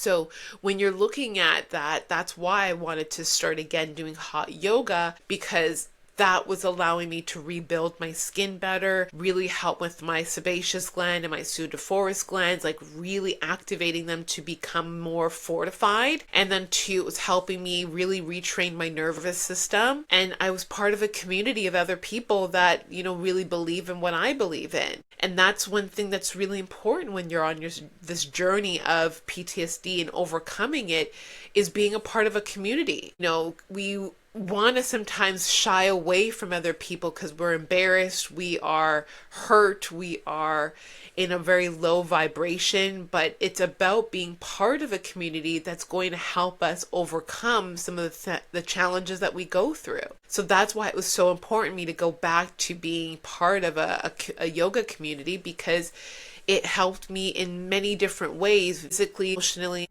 So when you're looking at that, that's why I wanted to start again doing hot yoga, because that was allowing me to rebuild my skin better, really help with my sebaceous gland and my pseudophorus glands, like really activating them to become more fortified. And then two, it was helping me really retrain my nervous system. And I was part of a community of other people that, really believe in what I believe in. And that's one thing that's really important when you're on this journey of PTSD and overcoming it, is being a part of a community. We want to sometimes shy away from other people because we're embarrassed, we are hurt, we are in a very low vibration, but it's about being part of a community that's going to help us overcome some of the challenges that we go through. So that's why it was so important to me to go back to being part of a yoga community, because it helped me in many different ways, physically, emotionally,